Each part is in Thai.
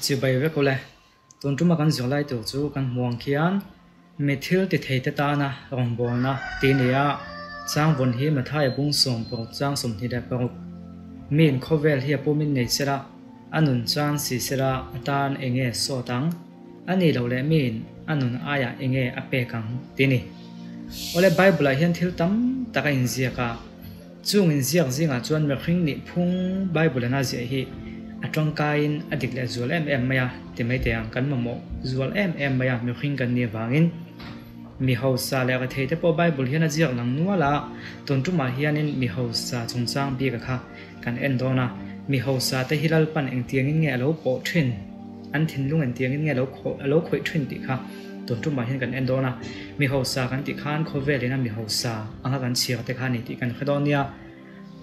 chỉ bay về cô lẽ tuần trung mà căn dọn lại tổ chú căn muang khian mẹ thiếu thì thấy ta na rong bò na tin ya trang vốn hi mà thay bung sòng bọc trang sòng thì đẹp bọc min cover hi po min nei sera anun trang si sera tan enge so tang ani lo le min anun aya enge ape kang tini ole bible hian thil tam taka in zia ka chung in ziak zinga chuan me khring ni phung bible na zia hi atong kain adik le zual em maya ti mai te ang kan mamo zual em maya me khring kan ni wangin mi hausa le ka thei te po bible hian a ziak nang nuala ton tu ma hianin mi hausa chungchang bi ka kha kan endona mi hausa te hilal pan eng tiang in nge lo po thin an thin lung en tiang in nge lo khoi thin ti kha ton tu ma hian kan endona mi hausa kan ti khan khove le na mi hausa anga kan chiar te kha ni ti kan khadonia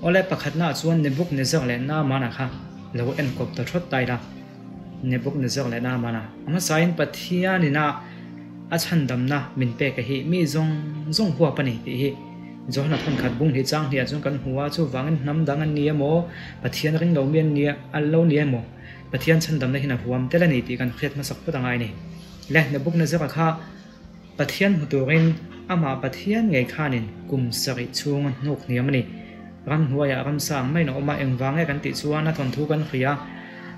ole pakhat na chuan ne buk ne zak le na mana kha lo en kop ta thot tai da ne buk ne zak le na mana ama sain pathia ni na a chan dam na min pe ka hi mi zong huwa pani ti hi zo na thon khat bung hi chang hi chung kan huwa chu wangin nam dang an nia mo pathian ring lo mian nia al lo nia mo pathian chan dam na hina huam te la ni ti kan khet ma sak pa ngai ni le ne buk ne zaka kha pathian hu turin ama pathian ngai khanin kum sari chung nok niam ni ram huwa ya ram sang mai no ma eng wange kan ti chuan a thon thu kan khia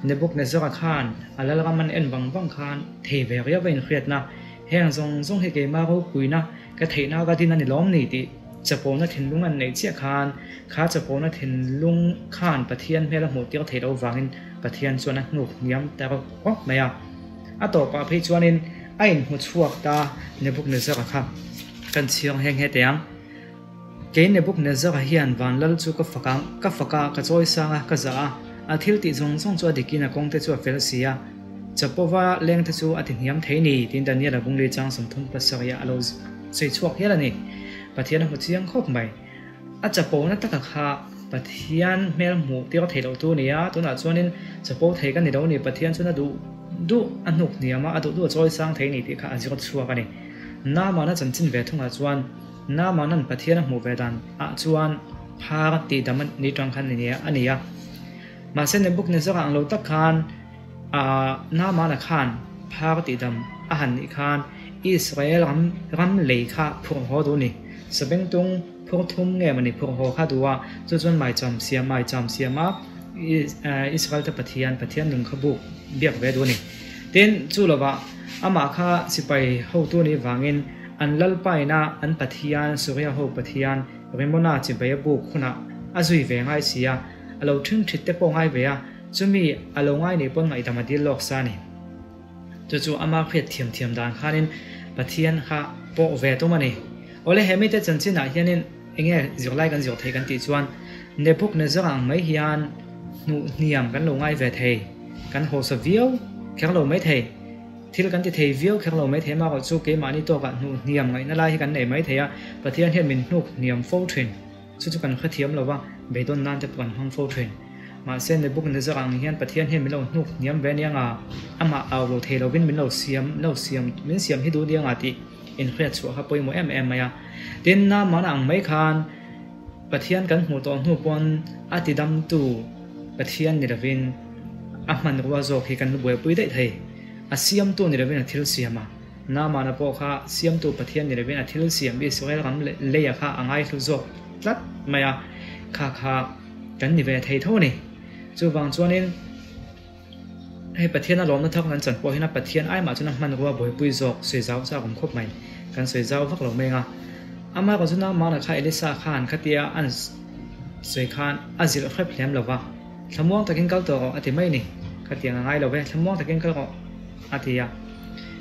ne buk ne zaka khan alal raman en bang khan thei ve ria vein khiat na heng zong he ke ma ro puina ka theina ga tin ani lom ni ti chapo na thin lung an nei che khan kha chapo na thin lung khan pathian mela mu ti ka thei lo wangin pathian chuan a nuk niam ta ko maya a to pa phei chuanin ain hu chuak ta ne buk ne zaka kha kan chiang heng he teang ke ne buk ne zaka hian van lal chu ka faka ka choi sanga ka za a thil ti zong chu adikina kong te chu fel sia chapowa leng te chu atin hiam theini tin dan ya la bung le chang som thum pasaya alo sei chuak hela ni pathian hu chiang khop mai a chapo na taka kha pathian mel mu ti ka thelo tu nia tu na chuanin chapo thei kan ni do ni pathian chuna du anuk niama adu du choi sang theini ti kha ajot chuak ani na ma na chanchin ve thunga chuan na ma nan pathian mu ve dan a chuan phar ti daman ni tang khan ni ania ma sen ne buk ne zaka ang lo tak khan na ma na khan phar ti dam a han ni khan Israel ram le kha phur ho do ni sabeng tung phur thum nge mani phur ho kha duwa chu chon mai cham siama Israel ta pathian ning khabu biak ve do ni ten chu lova ama kha sipai ho tu ni wangin an lal pai na an pathian surya ho pathian remona chibai bu khuna azui ve ngai sia alo thing thit te po ngai ve a chumi alo ngai ni pon ngai damadi lok sa ni chu ama khet thiam dan khanin pathian kha po ve to mani ole hemi te chanchin a hianin enge zirlai kan zir thei kan ti chuan ne phuk ne zarang mai hian nu niam kan lo ngai ve thei kan ho sa viau kher lo mai thei thil kan ti thei viau kher lo mai thei ma ko chu ke mani to ka nu niam ngai na lai hi kan nei mai theya pathian hian min nuk niam fo thin chu kan kha thiam lo wa be don nan te pan hang fo thin ma sen ne buk ne zarang hian pathian hian min lo nuk niam ve nianga ama aw lo thei lo bin min lo siam min siam hi du dianga ti in khret chu ha poi mo em maya tin na mana ang mai khan pathian kan hu to hu pon atidam tu pathian ni ravin ahman wa zo khi kan boi pui dai thei asiam tu ni ravin thil siama na mana po kha siam tu pathian ni ravin thil siam bi soel ram le ya kha angai thu zo tlat maya kha kan ni ve thei tho ni chu wang chuaninให้ประเทศนั้นล้มนั่นเท่ากันจันปอยให้นับประเทศไอ้มาจนมันก็ว่าบ่อยปุยจอกสวยเจ้าจากผมคบใหม่กันสวยเจ้าพักหลงเมงอ่ะอามาก็จนน้ำมาหนักใครเอลิซาขานคดีอันสวยขานอันสิเราแค่เพียมเราว่าทำม่วงตะกินเกาตัวก็อธิไม่นี่คดีง่ายเราเว้ยทำม่วงตะกินเกาก็อธิยา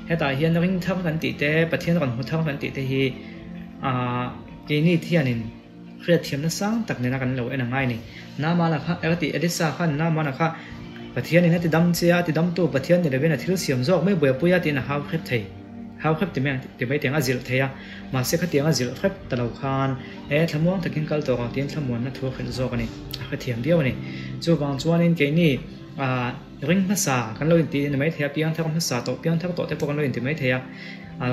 ให้ตายเฮียนริ่งเท่ากันติดแต่ประเทศก่อนหัวเท่ากันติดแต่ฮีกีนี่ที่อันนี้เครียดเทียมนั่นสร้างตักในนักกันเราเอ็นง่ายนี่น้ำมาหนักค่ะเอลิเอลิซาขานน้ำมาหนักค่ะpathian ni ti dam chia ti dam tu pathian ni levena thil siam jok me boi puya ti na haw khep thei haw khep ti meng ti bai tenga zil theya ma se kha tenga zil khep talo khan thamong takin kal to tin thamon na thu khel jok ani kha thiam diaw ni chu wang chuanin ke ni ring phasa kan lo ti ni mai theya piang thak phasa to piang thak to te po kan lo ti mai theya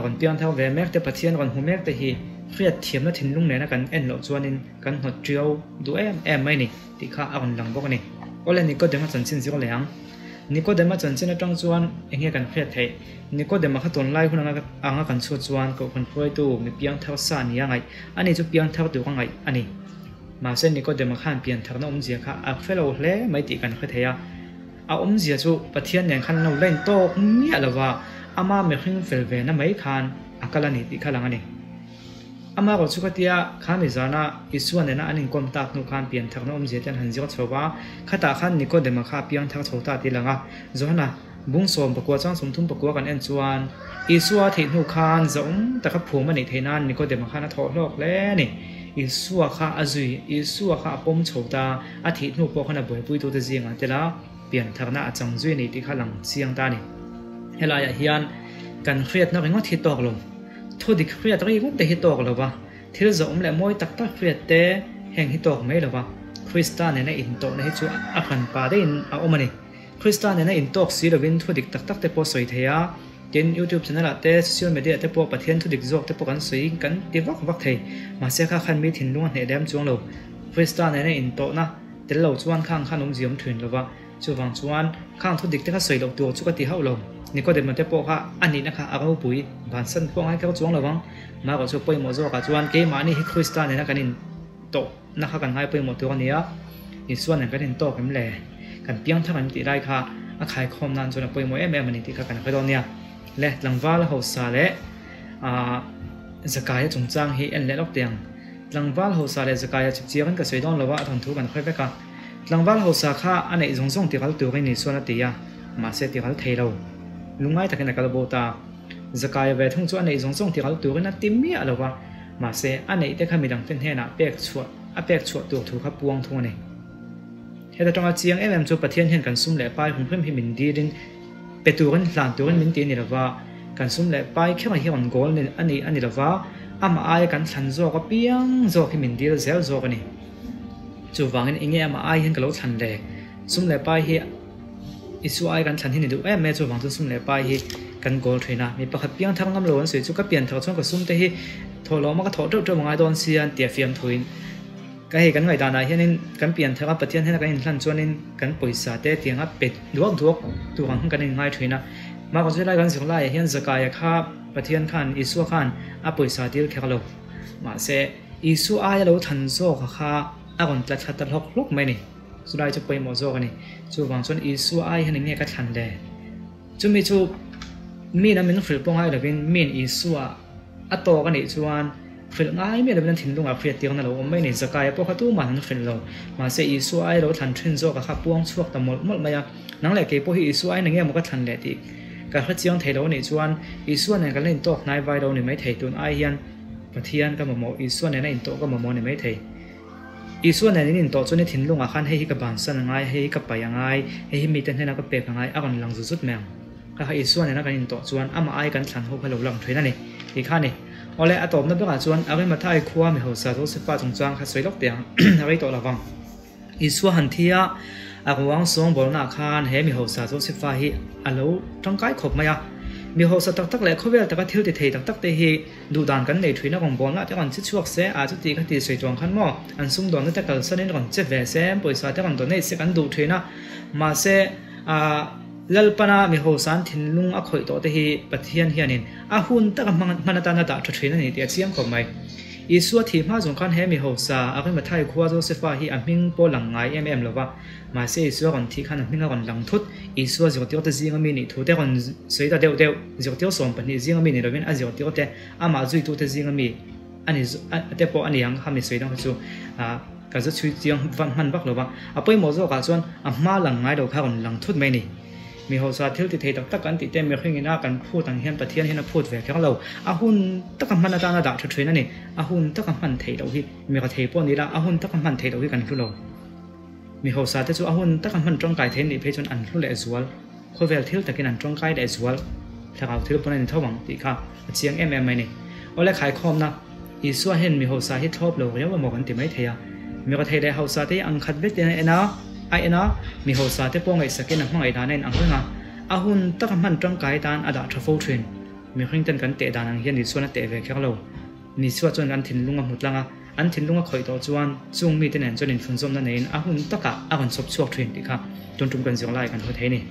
kon piang thak ve mek te pathian kon hu mek te hi khriat thiam na thin lung ne na kan en lo chuanin kan hot triau du em mai ni ti kha aron lang bok ani ole ni ko deng chan chin zir leang นิโคเดมาจันเจนตรังจวนเองเฮกันเครียดเทนิโคเดมาขัดตนไล่คนนั้นอ่างกันชดจวนก็คนป่วยตู้มีเพียงเท่าสานี่ยังไงอันนี้จะเพียงเท่าตัวยังไงอันนี้มาเส้นนิโคเดมาขันเปลี่ยนทางน้องเสียค่ะอักเฟลโลเล่ไม่ติกันเครียดเฮียเอาเสียจู่ปะเทียนอย่างขันเราเล่นโต๊ะเนี่ยหรือว่าอามาไม่ขึ้นเฟลเวน่ะไม่ขันอักลันนี่ติขลังอันนี้อามาก็ชุกเตียข้ามิจานะอิส่วนเนี่ยนะอันนี้กรมตักนุขันเปลี่ยนทางน้องเสียจันหันจิกชัวว่าข้าตาขันนิโคเดมาขับเปลี่ยนทางชัวตาตีหลังอ่ะจวนนะบุ้งสมประกวดจ้างสมทุนประกวดกันเอ็นจวนอิส่วนที่นุขันจะแต่ขับผัวมันในเทนันนิโคเดมาขันทอโลกแล้วนี่อิส่วนข้าอาจุยอิส่วนข้าปมชัวตาอาทิตย์นุปกขนาดบ่อยปุยตัวเจียงอ่ะแต่ละเปลี่ยนทางหน้าจังจุยนี่ที่ข้าหลังเสียงตานี่เฮลายเฮียนกันเครียดนักเองว่าทิตตอกลงทุดิเครียดตรีก็แต่ทิตตอกหรอวะที่เราจะอมแหลมมวยตักเครียดแต่แห่งทิตตอกไม่หรอวะคริสตันเนี่ยในอินโตในที่ชัวอักขันป่าได้อินเอาอมานี่คริสตันเนี่ยในอินโตสีเราวินทุดิตักแต่พอสวยเทียเจนยูทูบช่องแต่โซเชียลมีเดียแต่พอประเทศทุดิกโจกแต่พอกันสวยกันเดี๋ยววักเทียมาเสียค่าขันมีถิ่นล้วนเหตุเดิมจวงเราคริสตันเนี่ยในอินโตนะแต่เราจวนข้างนมเสียมถิ่นหรอวะจวงจวนข้างทุดิกแต่ข้าสวยเราตัวจุกติเข้าลงนี่ก็เดินมาเตปโค่ะอันนี้นะคะอากูปุ๋ยบานสันพวกให้เขาจ้วงระวังมาก็ช่วยไปหมดจ้วกับจวนเกมอันนี้ฮิคริสตันเนี่ยนะกันนินโตนะคะกันให้ไปหมดตัวนี้อีส่วนหนึ่งก็นินโตกันแหล่กันเพียงถ้ามันติดได้ค่ะขายคอมนั้นจนไปหมดมันนี่ติดกันไปตอนเนี้ยและหลังว่าเราหัวซาเล่จะกายจงจ้างให้เอ็นเล็กเตียงหลังว่าเราหัวซาเล่จะกายจิบเจียกันกับสวยดอนเราว่าทนทุกันค่อยไปกันหลังว่าเราหัวซาค่ะอันนี้จงติดกันตัวกันนี่ส่วนตีอ่ะมาเสียติดกันเทเราลุงไอ้ตะกันนักการโบตาจะกลายเป็นทุ่งชวนในสงที่เขาตัวกันนัดติมเมียหรือว่ามาเสอันนี้แต่ข้ามีดังเต้นแห่น่ะเปียกชัวตัวถูกขับปวงทุ่งนี่เหตุตรงอาเจียงจูประเทศเห็นกันซุ่มแหล่ไปของเพื่อนพิมินดีดินเป็นตัวกันหลานตัวกันมินตีนี่หรือว่ากันซุ่มแหล่ไปแค่มาเห็นโกลนี่อันนี้หรือว่าอามาไอ้กันทันโจก็เปียงโจพิมินดีแล้วเซลโจกันนี่จูวางเงินเงี้ยมาไอ้เห็นกันแล้วทันเลยซุ่มแหล่ไปเฮอิสุไอกันทันที่นี่ดูแม่จูวังจะซุ่มเลยไปฮีกันโกลทรีนะมีประคับเพียงทั้งน้ำล้วนสวยจุก็เปลี่ยนทั้งช่วงก็ซุ่มแต่ฮีโถล้อมันก็โถเจ้ามังไอโดนเสียนเตียเฟียมทวินก็เห็นกันไงดานาเฮียนี่กันเปลี่ยนทั้งประเทศให้กันเห็นทันชวนนี่กันปุ๋ยสาเตเตียงอัปเป็ดดวงตัวของกันง่ายทวินะมาก็จะไล่กันสิ่งไรเฮียนสกายข้าประเทศขันอิสุขันอัปปุ๋ยสาเตียแค่เรามาเสอิสุไอเราทันโซ่ข้าอาคนตัดตัดลกไม่นี่สุดท้ายจะไปหมดโจกันนี่จูบางส่วนอิสุไอเห็นอย่างเงี้ยก็ทันเลยจูมีจูมีน้ำมันฟิลปงไอหรือเป็นมีนอิสุอะโตกันนี่จวนฟิลง่ายไม่ได้เป็นทิ้งลงอ่ะเพียเตียงนั่นเราไม่เนี่ยสกายพวกเขาตู้มันฟิลเรามาเสียอิสุไอเราทันทรินโจกับข้าปวงช่วงแต่หมดมาอย่างนั่งแหละเก็บพวกอิสุไออย่างเงี้ยมันก็ทันเลยทีการขัดเจียงเทเราเนี่ยจวนอิสุเนี่ยกันเล่นโต๊ะนายไวเราเนี่ยไม่เทตุนไอเฮียนปะเทียนก็มาโมอิสุเนี่ยในโต๊ะก็มาโมเนี่ยไม่เทอีส่วนในนี้ตัวจนในถิ่นลุงอาคารให้กับบ้านสั่งง่ายให้กับไปยังไงให้มีเต็นให้นักเปย์ยังไงอากันหลังสุดแมงก็ให้อีส่วนในนักการตัวจวนอามาไอกันฉันหัวพลุหลังถอยนั่นนี่อีกข้านี่เอาเลยอาตอมนั่นเป็นการจวนอากันมาถ่ายครัวมีหัวสาธุสิบป้าจงจางขัดสวยล็อกเตียงอะไรตัวละวังอีส่วนหันเทียอากันวางสองบนอาคารให้มีหัวสาธุสิบป้าฮีอาลูร่างกายขบมามีหัวสตักเลยเขาเวลแต่ก็เที่ยวติดเทตักเตฮีดูด่านกันในถุยนักของบอลนะแต่ก่อนชิดช่วงเสียอาจจะตีกันตีสวยจวงขันหม้ออันสุ่มโดนแต่ก็สั่นก่อนเจ็บแผลเสียปล่อยสายแต่ก่อนโดนในเสียกันดูถุยนะมาเสียเล่าปนามีหัวสันทิ้งลุงอักขยตัวเตฮีปะเทียนเฮียนินหุ่นแต่ก็มันตาหน้าตาถุยนั่นนี่เดียเสียงของไม่อีส่วนที่มาสงคัญให้มีหัวสาอากันมาไทยครัวโจเซฟ้าฮีอันมิงโปหลังไงหรือว่ามาเสียอีส่วนก่อนที่ขันมิงก่อนหลังทุดอีส่วนจะเดียวแต่สิ่งมีนี่ทุดแต่ก่อนสวยแต่เดียวจะเดียวส่งปันนี่สิ่งมีนี่เราเป็นอาจะเดียวแต่มาจุยทุดแต่สิ่งมีอันนี้แต่พออันนี้ยังทำไม่สวยต้องจู่ก็จะช่วยเจียงมันบักหรือว่าไปหมดโจก็ส่วนมาหลังไงเราข้าก่อนหลังทุดไม่นี่มีหัวสาเที่ยวติดเทตักกันติดเต็มมีเครื่องกินอากันพูดต่างเฮียนประเทศเฮียนพูดแหวกแค่เราหุ่นตะกันมันตาหน้าด่าช่วยนั่นนี่หุ่นตะกันมันเทเราที่มีกระเทปนนี้ละหุ่นตะกันมันเทเราที่กันคือเรามีหัวสาที่จู่หุ่นตะกันมันตรงกายเทนนี่เพจจนอันรู้เลยสวลเขาเวลเที่ยวแต่กินอันตรงกายได้สวลถ้าเขาเที่ยวปนในท้องตีค่ะเชียงไม่นี่เอาเลยขายคอมนะอีส่วนเห็นมีหัวสาที่ชอบเราเรียกว่าหมอกกันติไม่เทียมีกระเทได้หัวสาที่อังคัดเวทในนะไอ้นะมีหัวสาที่ป้องไอ้สกินนักมังไอ้ดานในอังคุนะหุ่นตะกันมันตรงกายดานอาดาทรัฟเฟิลทรินมีเครื่องเต้นกันเตะดานังเฮียนดิส่วนเตะเวกแค่เรามีส่วนจนกันถิ่นลุงกับหมุดลังอันถิ่นลุงก็คอยต่อจวนจุงมีเต้นแอนจนอินฟุนซอมนั่นเองหุ่นตะกะหุ่นซบช่วงทรินดีค่ะจนจุ่มกันเสียงไล่กันหัวเทนี่